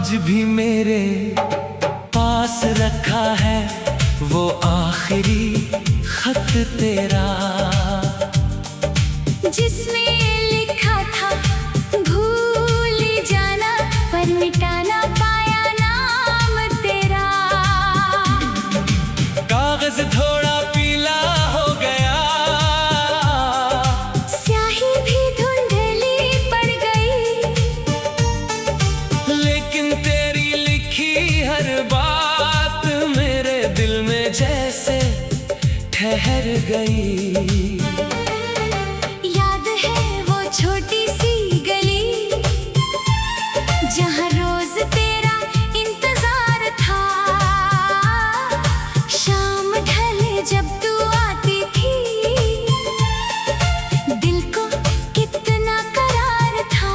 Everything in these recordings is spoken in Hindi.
आज भी मेरे पास रखा है वो आखिरी खत तेरा, जिसमें लिखा था भूल जाना पर मिटा ना पाया नाम तेरा। कागज थोड़ा पीला हो गया, स्याही भी धुंधली पड़ गई, लेकिन तेरी लिखी हर बात मेरे दिल में जैसे ठहर गई। याद है वो छोटी सी गली जहाँ रोज तेरा इंतजार था, शाम ढले जब तू आती थी दिल को कितना करार था।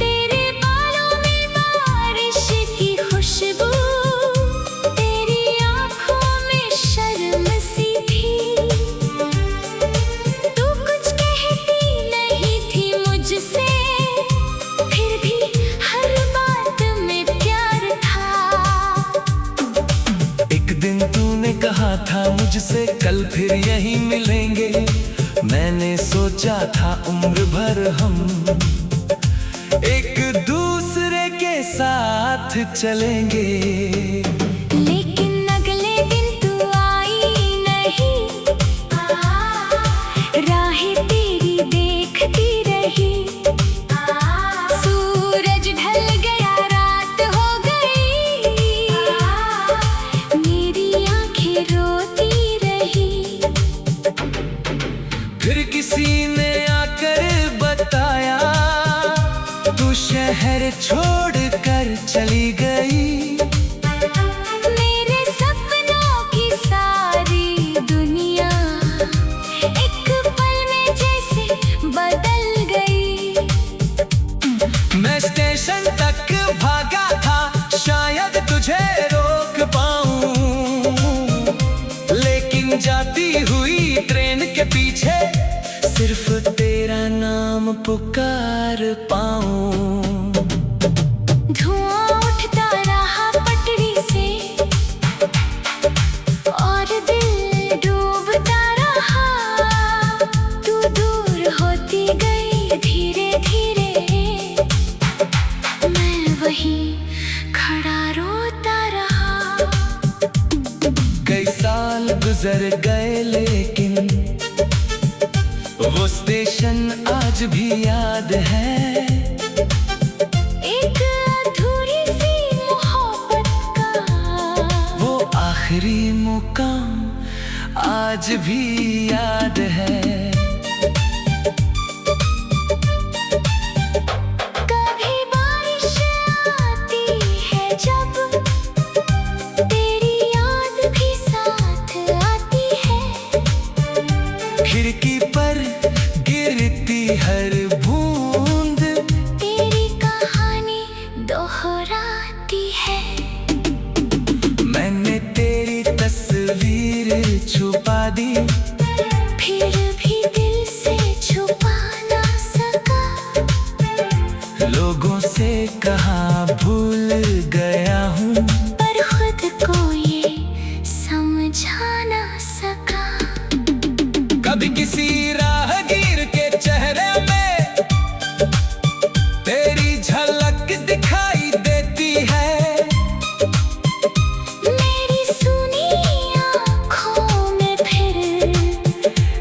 तेरे बालों में बारिश की खुशबू, तेरी आंखों में शर्म सी थी, तू कुछ कहती नहीं थी मुझसे, फिर भी हर बात में प्यार था। एक दिन तूने कहा था मुझसे कल फिर यहीं मिलेंगे, मैंने सोचा था उम्र भर हम एक दूसरे के साथ चलेंगे। लेकिन अगले दिन तू आई नहीं, राहें तेरी देखती रही, सूरज ढल गया रात हो गई, मेरी आंखें रोती रही। फिर किसी ने आकर बताया तू शहर छोड़ कर चली गई, मेरे सपनों की सारी दुनिया एक पल में जैसे बदल गई। मैं स्टेशन तक भागा था शायद तुझे रोक पाऊं, लेकिन जाती हुई ट्रेन के पीछे सिर्फ तेरा नाम पुकार पाऊं। धुआं उठता रहा पटरी से और दिल डूबता रहा, तू दूर होती गई धीरे धीरे, मैं वहीं खड़ा रोता रहा। कई साल गुजर गए लेकिन वो स्टेशन आज भी याद है, एक अधूरी सी मोहब्बत का वो आखिरी मुकाम आज भी याद है। कभी बारिश आती है जब तेरी याद भी साथ आती है, खिड़की पर गिरती हर बूंद तेरी कहानी दोहराती है। मैंने तेरी तस्वीर छुपा दी, फिर भी दिल से छुपा ना सका, लोगों से कहा भूल गया हूँ, पर खुद को ये समझा ना सका। कभी किसी राहगीर के चेहरे में तेरी झलक दिखाई देती है, मेरी सुनी आँखों में फिर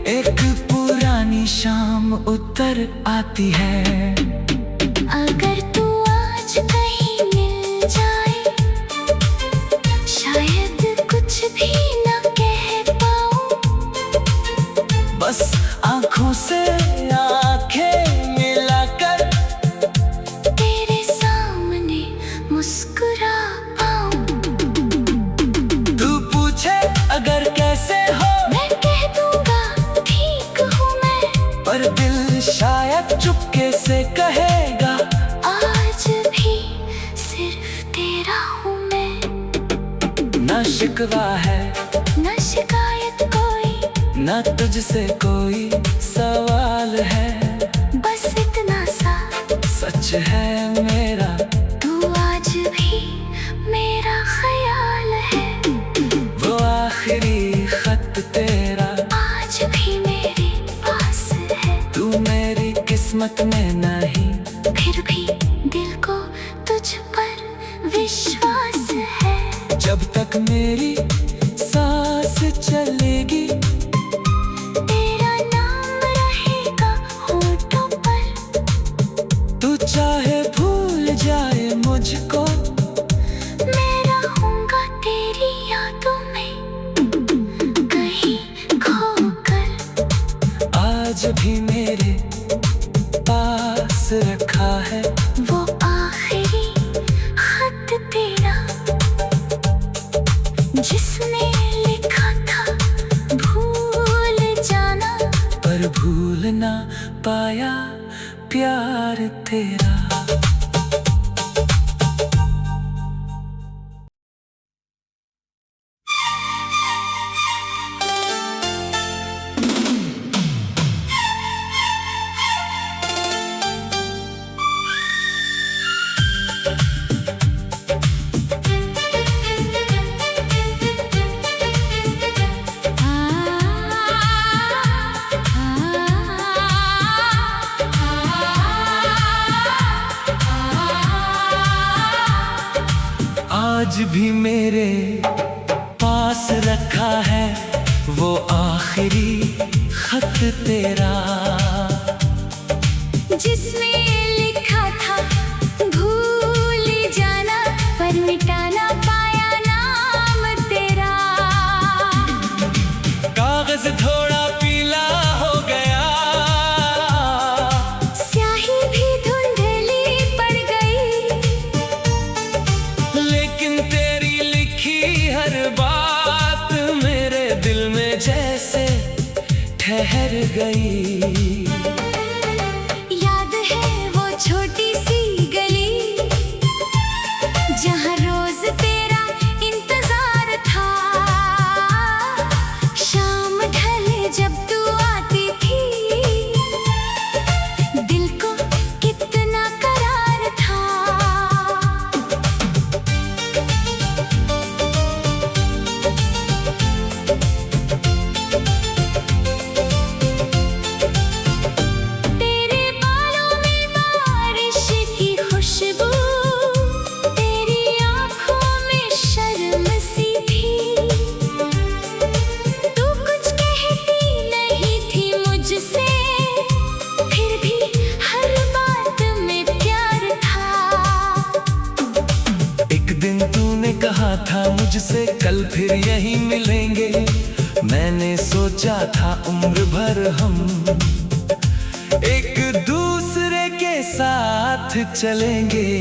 एक पुरानी शाम उतर आती है। अगर तू आज कहीं मिल जाए, शायद कुछ भी ना कह पाऊँ, बस आंखों से आंखें मिलाकर तेरे सामने मुस्कुरा पाऊँ। तू पूछे अगर कैसे हो, मैं कह दूंगा ठीक हूँ मैं, पर दिल शायद चुपके से कहेगा आज भी सिर्फ तेरा हूँ मैं। ना शिकवा है ना तुझसे कोई सवाल है, बस इतना सा सच है मेरा, तू आज भी मेरा ख्याल है। वो आखिरी खत तेरा आज भी मेरे पास है, तू मेरी किस्मत में नहीं, फिर भी दिल को तुझ पर विश्वास है। जब तक मेरी सांस चलेगी तेरा नाम रहेगा होठों पर, तू चाहे भूल जाए मुझको, मैं रहूंगा तेरी यादों में कहीं खोकर। आज भी मेरे पास रखा है वो आखिरी खत तेरा, जिसने लिखा था भूल जाना, पर भूल ना पाया प्यार तेरा। आज भी मेरे पास रखा है वो आखिरी खत तेरा, जिसने लिखा था भूल जाना, पर मिटा ना पाया नाम तेरा। कागज थोड़ा पीला हो गया, स्याही भी धुंधली पड़ गई, लेकिन तेरी लिखी हर बात मेरे दिल में जैसे ठहर गई। याद है वो छोटी सी गली, जहाँ रोज तेरा इंतजार था, शाम ढले जब तू आती थी, दिल को कितना करार था। तेरे बालों में बारिश की खुशबू, तेरी आंखों में शर्म सी थी, तू कुछ कहती नहीं थी मुझसे, फिर भी हर बात में प्यार था। एक दिन तूने कहा था मुझसे कल फिर यहीं मिलेंगे, मैंने सोचा था उम्र भर हम एक दूसरे के साथ चलेंगे,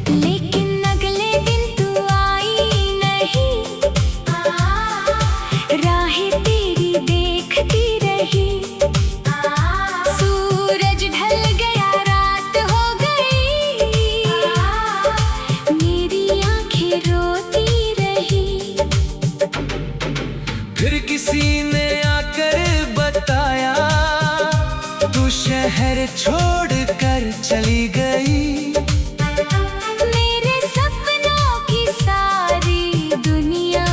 लेकिन अगले दिन तू आई नहीं, राहें तेरी देखती रही, सूरज ढल गया रात हो गई, मेरी आंखें रोती रही। फिर किसी ने आकर बताया तू शहर छोड़ कर चली गई, मेरे सपनों की सारी दुनिया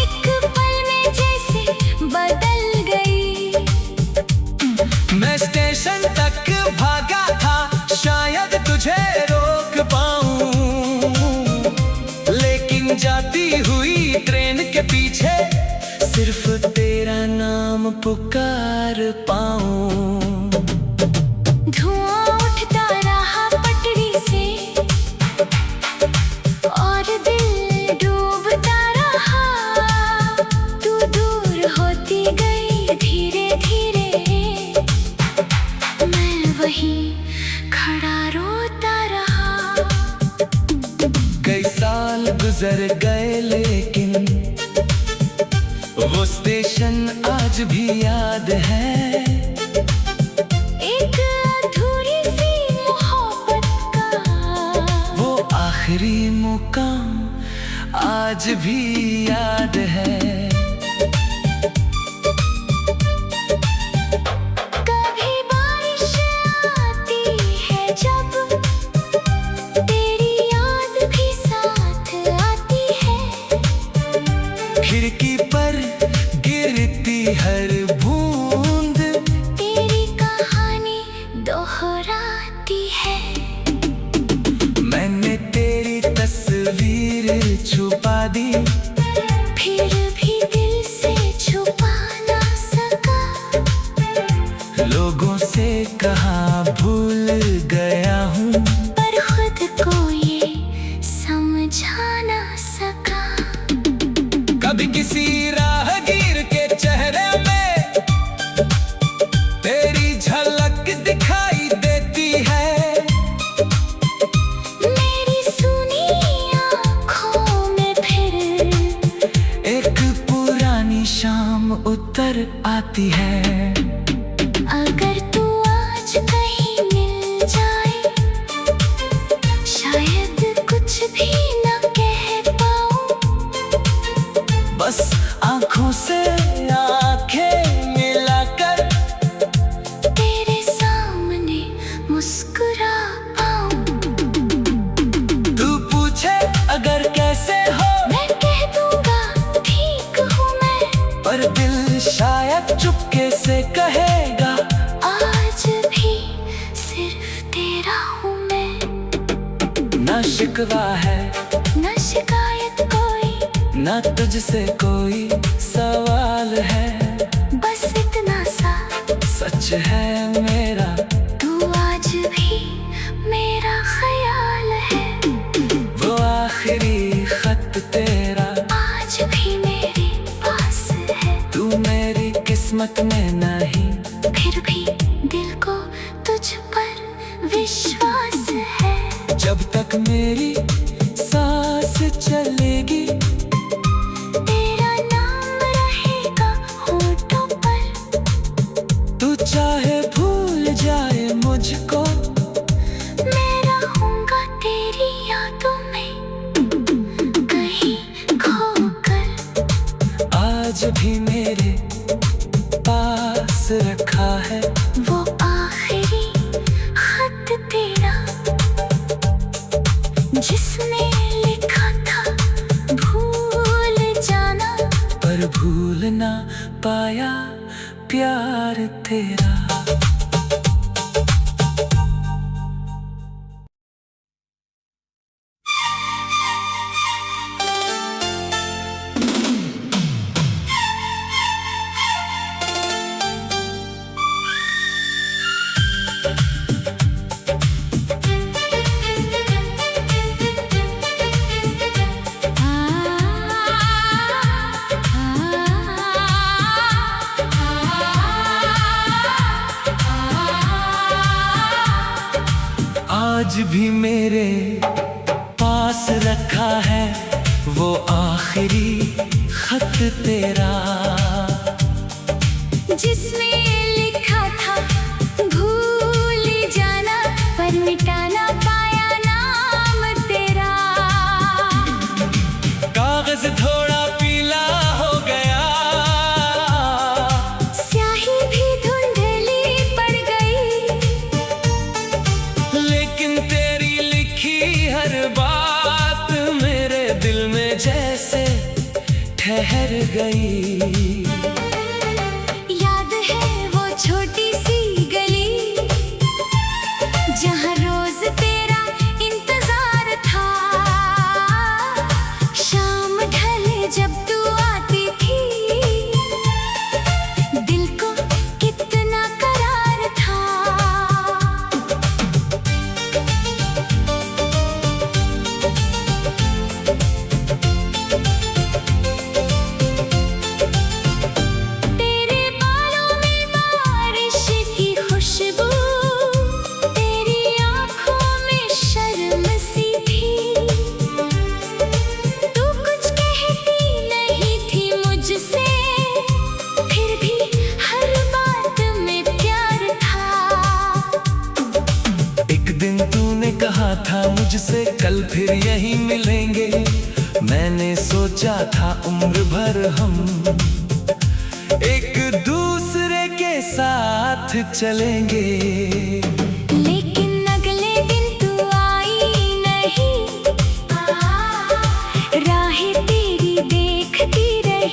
एक पल में जैसे बदल गई। मैं स्टेशन तक भागा था शायद तुझे रोक पाऊं, लेकिन जाती हुई ट्रेन के पीछे सिर्फ तेरा नाम पुकार पाऊं। धुआं उठता रहा पटरी से और दिल डूबता रहा, तू दूर होती गई धीरे धीरे, मैं वहीं खड़ा रोता रहा। कई साल गुजर गए लेकिन वो स्टेशन आज भी याद है, एक अधूरी सी मोहब्बत का वो आखिरी मुकाम आज भी याद है। खिड़की पर गिरती हर बूंद तेरी कहानी दोहराती है। मैंने तेरी तस्वीर छुपा दी, फिर भी दिल से छुपा ना सका। लोगों से कहाँ भूल गया हूँ, पर खुद को ये समझा ना सका। कभी किसी राहगीर के चेहरे में तेरी झलक दिखाई देती है। मेरी सुनी आँखों में फिर एक पुरानी शाम उतर आती है। अगर तू आज कहीं मिल जाए, शायद कुछ भी ना कह पाऊँ। बस आंखों से आंखें मिलाकर तेरे सामने मुस्कुरा पाऊँ। तू पूछे अगर कैसे हो, मैं कह दूंगा ठीक हूँ मैं। पर दिल शायद चुपके से कहेगा आज भी सिर्फ तेरा हूँ मैं। ना शिकवा है न शिकायत कोई, ना तुझसे कोई सवाल है। बस इतना सा सच है मेरा, तू आज भी मेरा ख्याल है। वो आखिरी खत तेरा आज भी मेरे पास है। तू मेरी किस्मत में नहीं, फिर भी दिल को तुझ पर विश्वास है। जब तक मेरी सांस चलेगी तेरा नाम रहेगा होठों पर। तू चाहे भूल जाए मुझको, मैं रहूंगा तेरी यादों में कहीं खोकर। आज भी मेरे पास रखा है वो आखिरी खत तेरा, जिसने लिखा था भूल जाना, पर भूल ना पाया प्यार तेरा। आज भी मेरे पास रखा है वो आखिरी खत तेरा, जिसने लिखा था भूल जाना, पर मिटा ना पाया नाम तेरा। कागज थोड़ा पीला हो गया, स्याही भी धुंधली पड़ गई, लेकिन तेरी लिखी हर बात मेरे दिल में जैसे ठहर गई। याद है वो छोटी सी गली, जहाँ रोज तेरा इंतजार था। शाम ढले जब तू आती थी, दिल को कितना करार था। तेरे बालों में बारिश की खुशबू, तेरी आँखों में शर्म सी थी। तू कुछ कहती नहीं थी मुझसे, फिर भी हर बात में प्यार था। एक दिन तूने कहा था मुझसे कल फिर यहीं मिलेंगे, मैंने सोचा था उम्र भर हम एक दूसरे के साथ चलेंगे। लेकिन अगले दिन तू आई नहीं, राहें तेरी देखती रही।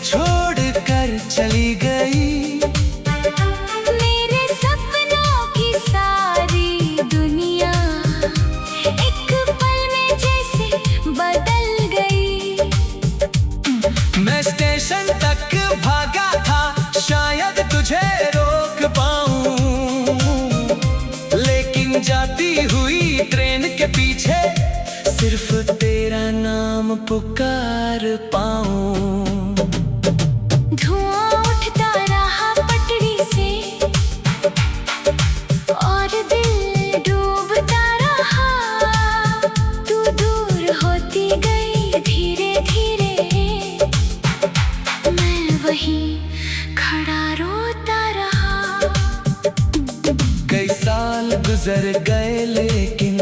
छोड़ कर चली गई। मेरे सपनों की सारी दुनिया एक पल में जैसे बदल गई। मैं स्टेशन तक भागा था, शायद तुझे रोक पाऊं, लेकिन जाती हुई ट्रेन के पीछे सिर्फ तेरा नाम पुकार पाऊं। धुआं उठता रहा पटरी से और दिल डूबता रहा। तू दूर होती गई धीरे धीरे, मैं वहीं खड़ा रोता रहा। कई साल गुजर गए लेकिन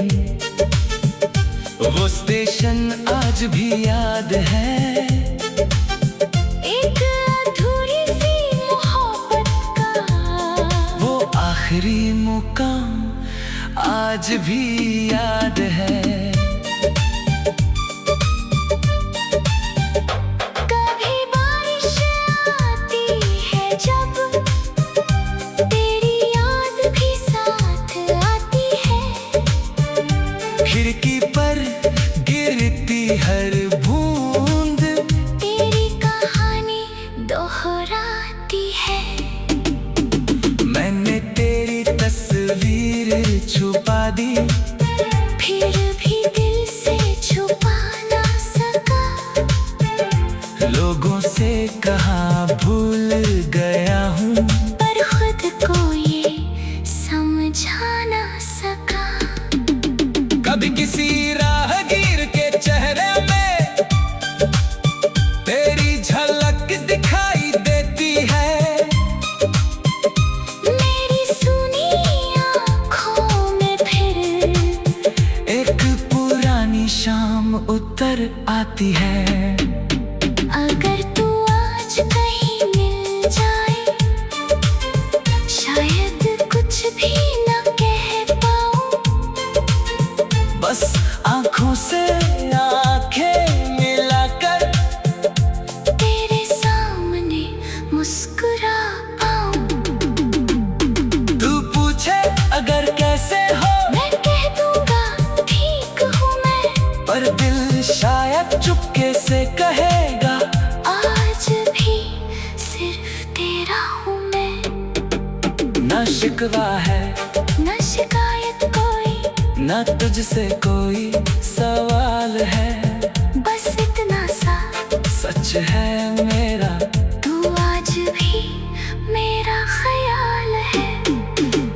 वो स्टेशन आज भी याद है। एक अधूरी सी मोहब्बत का वो आखिरी मुकाम आज भी याद है। कभी बारिश आती है जब तेरी याद भी साथ आती है। खिड़की पर गिरती हर बूंद तेरी कहानी दोहराती है। मैंने तेरी तस्वीर छुपा दी, फिर भी दिल से छुपा ना सका। लोगों से कहा भूल गया हूँ, पर खुद को ये समझा ना सका। कभी किसी राहगीर के चेहरे में तेरी झलक दिखाई देती है। मेरी सुनी आँखों में फिर एक पुरानी शाम उतर आती है। अगर तू आज कहीं मिल जाए, शायद कुछ भी न कह पाऊँ। बस आंखों से आंखें मिलाकर तेरे सामने मुस्कुरा पाऊँ। तू पूछे अगर कैसे हो, मैं कह दूंगा ठीक हूँ मैं, पर दिल शायद चुपके से कहेगा आज भी सिर्फ तेरा हूँ मैं। ना शिकवा है न शिकायत कोई, ना तुझसे कोई सवाल है। बस इतना सा सच है मेरा, तू आज भी मेरा ख्याल है।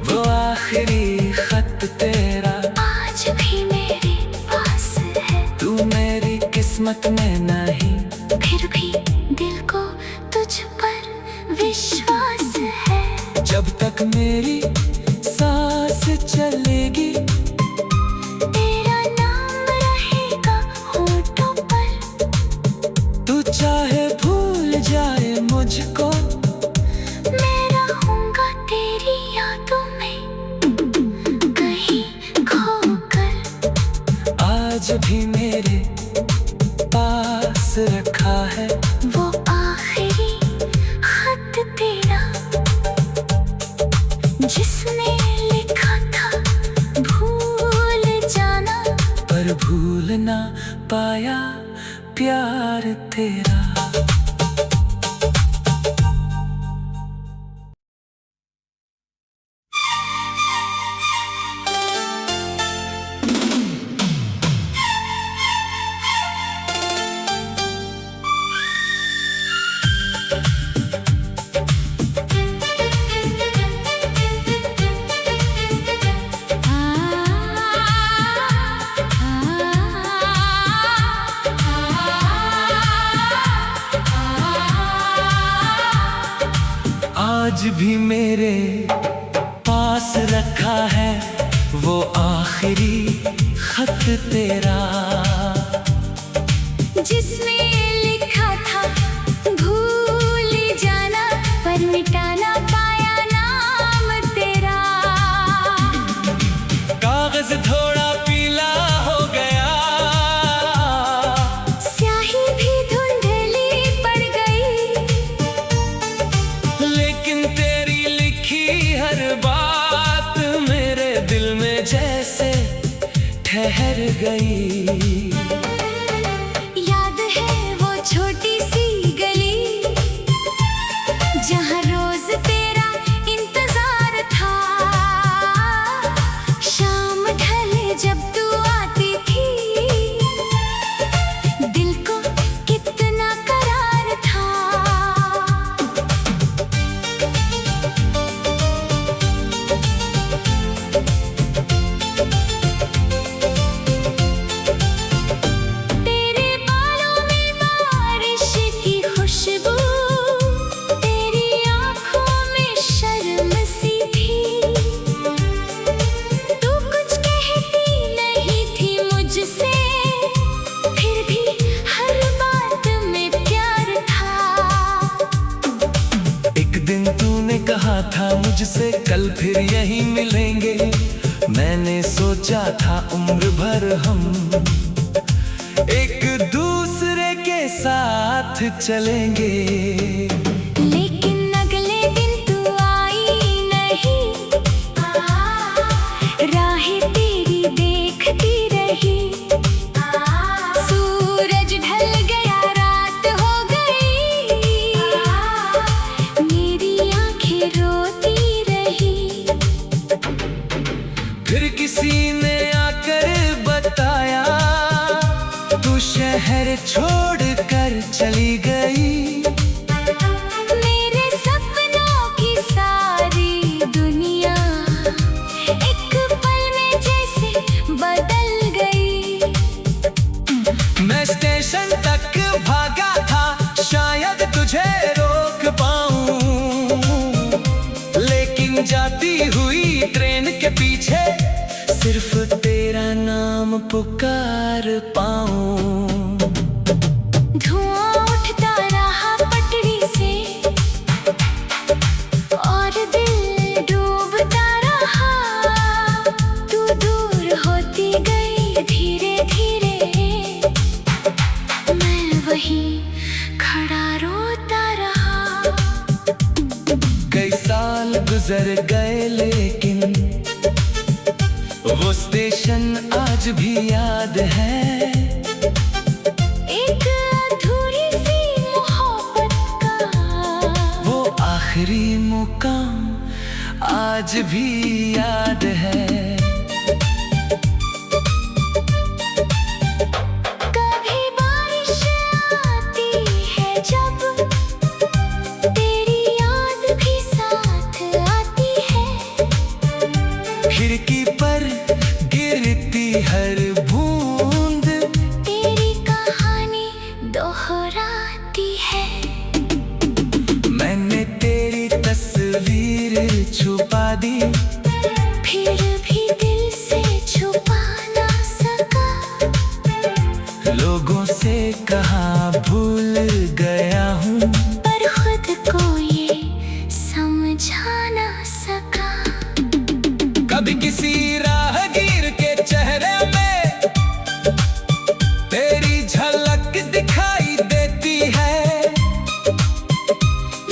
वो आखिरी खत तेरा आज भी मेरे पास है। तू मेरी किस्मत में नहीं, फिर भी दिल को तुझ पर विश्वास है। जब तक मेरी सांस चलेगी तेरा नाम रहेगा होठों पर। तू चाहे भूल जाए मुझको, मैं रहूंगा तेरी यादों में कहीं खोकर। आज भी मेरे पास रखा है वो आखिरी खत तेरा, जिसने लिखा था भूल जाना, पर भूल ना पाया प्यार तेरा। आज भी मेरे पास रखा है वो आखिरी खत तेरा, जिसने लिखा था भूल जाना, पर मिटा ना पाया नाम तेरा। कागज थोड़ा पीला हो गया, स्याही भी धुंधली पड़ गई, गई। याद है वो छोटी सी गली जहाँ रोज तेरा इंतजार था। शाम ढले जब तू आती थी, दिल को कितना करार था। तेरे बालों में बारिश की खुशबू, तेरी आँखों में शर्म सी थी। तू कुछ कहती नहीं थी मुझसे, फिर भी हर बात में प्यार था। एक दिन तूने कहा था मुझसे कल फिर यहीं मिलेंगे। मैंने सोचा था उम्र भर हम एक दूसरे के साथ चलेंगे। लेकिन अगले दिन तू आई नहीं, राहें तेरी देखती रही। सूरज ढल गया, रात हो गई, मेरी आंखें रोती रही। फिर किसी ने आकर बताया तू शहर छोड़कर चली गई। मेरे सपनों की सारी दुनिया एक पल में जैसे बदल गई। मैं स्टेशन तक भागा था, शायद तुझे रोक पाऊं, लेकिन जाती हुई ट्रेन के पीछे सिर्फ तेरा नाम पुकार पाऊं। धुआं उठता रहा पटरी से और दिल डूबता रहा। तू दूर होती गई धीरे धीरे, मैं वहीं खड़ा रोता रहा। कई साल गुजर गए लेकिन वो स्टेशन आज भी याद है। एक अधूरी सी मोहब्बत का वो आखिरी मुकाम आज भी याद है। कभी बारिश आती है जब, तेरी याद भी साथ आती है। खिड़की पर गिरती हर बूंद तेरी कहानी दोहराती है। मैंने तेरी तस्वीर छुपा दी, फिर भी दिल से छुपा ना सका। लोगों से कहा भूल गया हूँ, पर खुद को ये समझा ना सका। कभी किसी राहगीर के चेहरे में तेरी झलक दिखाई देती है।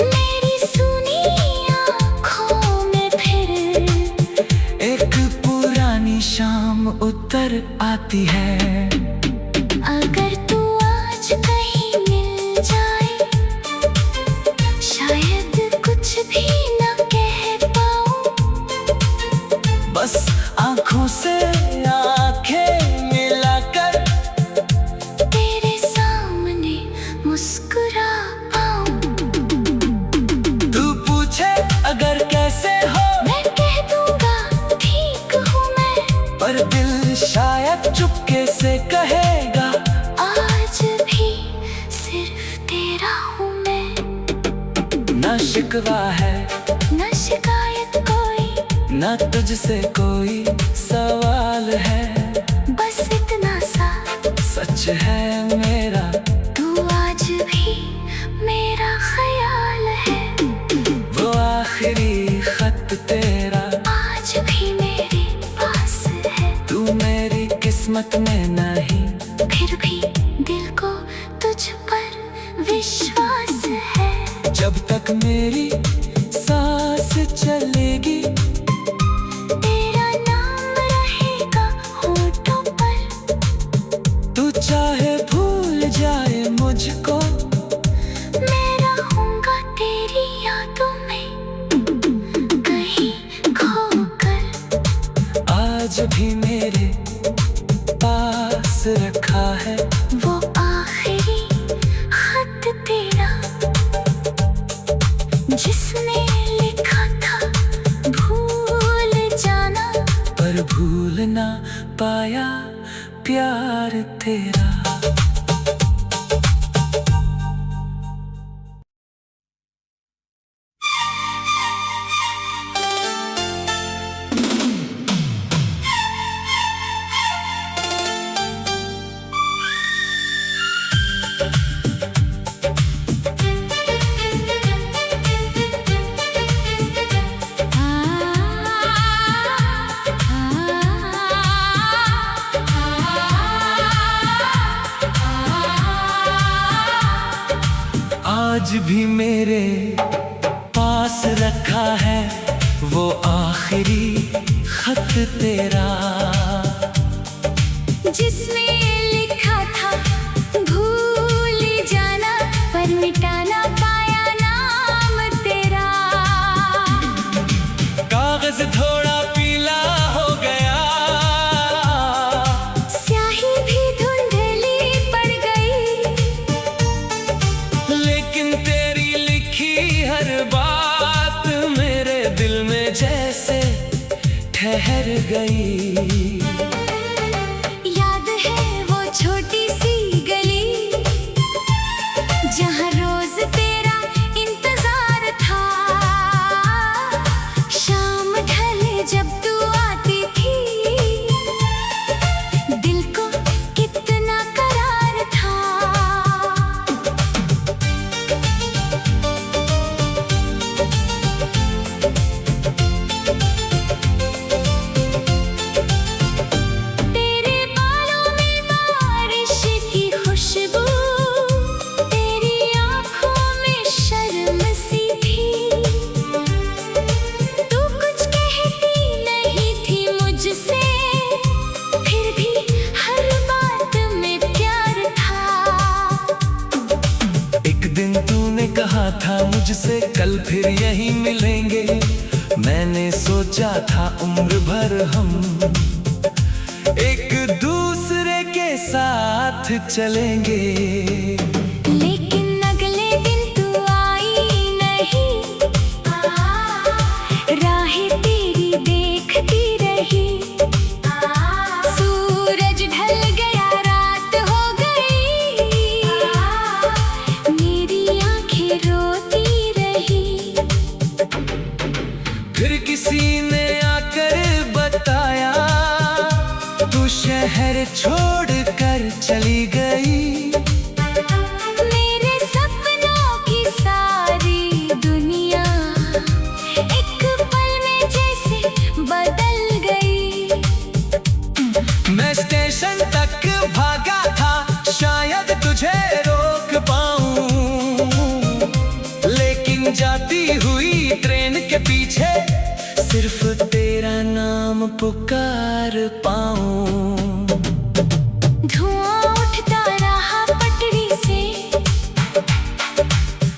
मेरी सुनी आँखों में फिर एक पुरानी शाम उतर आती है। अगर तू आज कहीं मिल जाए, शायद कुछ भी न कह पाऊँ। बस आंखों से आंखें मिलाकर तेरे सामने मुस्कुरा पाऊँ। तू पूछे अगर कैसे हो, मैं कह दूंगा ठीक हूँ मैं, पर दिल शायद चुपके से कहेगा आज भी सिर्फ तेरा हूँ मैं। ना शिकवा है न शिकायत कोई, ना तुझसे कोई सवाल है। बस इतना सा सच है मेरा, तू आज भी मेरा ख्याल है। वो आखिरी खत तेरा आज भी मेरे पास है। तू मेरी किस्मत में नहीं, फिर भी दिल को तुझ पर विश्वास है। जब तक मेरी सांस चलेगी तेरा नाम रहेगा होठों पर। तेरा। आज भी मेरे पास रखा है वो आखिरी खत तेरा, जिसमें लिखा था भूल जाना पर मिटा ना पाया नाम तेरा। कागज थोड़ा पीला हो गया, स्याही भी धुंधली पड़ गई, लेकिन तेरी लिखी हर बात मेरे दिल में जैसे ठहर गई। याद है वो छोटी सी गली जहाँ रोज तेरा इंतजार था। शाम ढले जब तू आती थी, दिल को कितना करार था। तेरे बालों में बारिश की खुशबू, तेरी आँखों में शर्म सी थी। तू कुछ कहती नहीं थी मुझसे, फिर भी हर बात में प्यार था। एक दिन तूने कहा था मुझसे कल फिर यहीं मिलेंगे, मैंने सोचा था उम्र भर हम एक दूसरे के साथ चलेंगे। लेकिन अगले दिन तू आई नहीं, राहें तेरी देखती रही। सूरज ढल गया, रात हो गई, मेरी आंखें रोती रही। फिर किसी ने आकर बताया तू शहर छोड़ कर चली गई। मेरे सपनों की सारी दुनिया एक पल में जैसे बदल गई। मैं स्टेशन तक भागा था, शायद तुझे रोक पाऊं, लेकिन जाती हुई ट्रेन के पीछे सिर्फ तेरा नाम पुकार पाऊं। धुआं उठता रहा पटरी से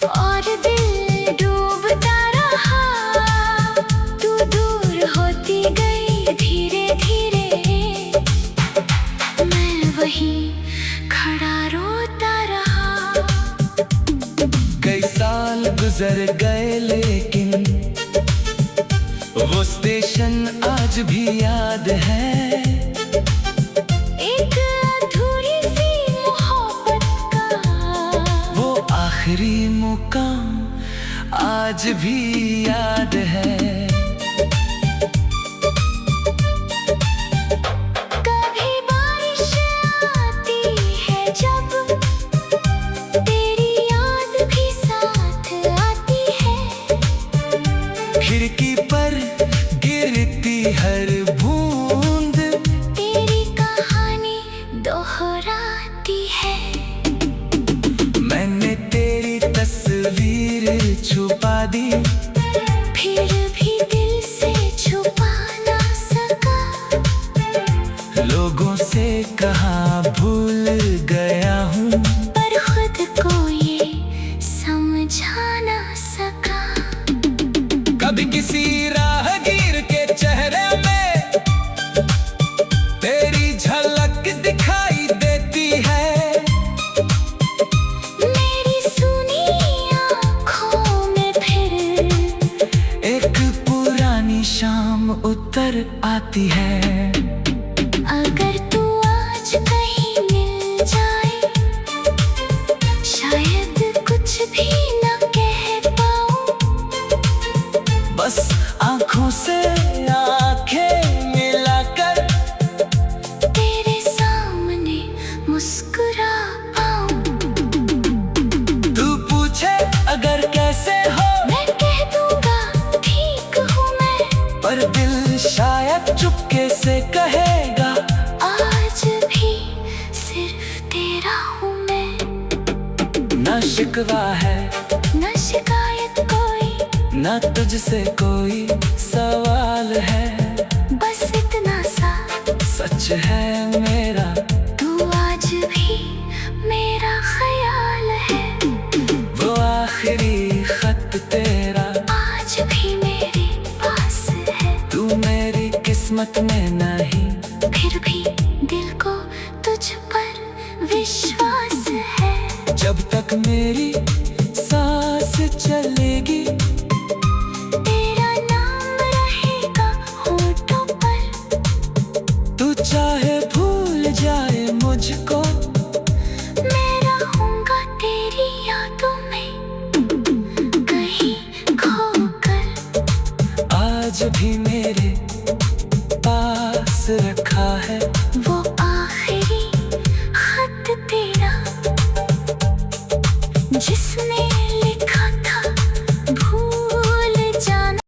और दिल डूबता रहा। तू दूर होती गई धीरे धीरे, मैं वहीं खड़ा रोता रहा। कई साल गुजर गए लेकिन वो स्टेशन आज भी याद है। एक अधूरी सी मोहब्बत का वो आखिरी मुकाम आज भी याद है। कभी बारिश आती है जब, तेरी याद भी साथ आती है। खिड़की पर गिरती हर बूंद तेरी कहानी दोहराती है। मैंने तेरी तस्वीर छुपा दी, फिर भी दिल से छुपा ना सका। लोगों से कहा भूल गया हूँ, पर खुद को ये समझा ना सका। कभी किसी राहगीर के चेहरे में तेरी झलक दिखाई देती है। मेरी सुनी आँखों में फिर एक पुरानी शाम उतर आती है। अगर तू आज कहीं मिल चुपके से कहेगा आज भी सिर्फ तेरा हूँ मैं। ना शिकवा है न शिकायत कोई, ना तुझसे कोई सवाल है, बस इतना सा सच है मेरा तू आज भी मेरा ख्याल है। वो आखिरी खत तेरा आज भी मेरे पास है, तू मेरी किस्मत में नहीं, फिर भी दिल को तुझ पर विश्वास है। जब तक मेरी सांस चलेगी तेरा नाम रहेगा होठों पर, तू चाहे भूल जाए मुझको, मैं रहूंगा तेरी यादों में कहीं खोकर। आज भी मेरे पास रखा है वो आखिरी खत तेरा जिसने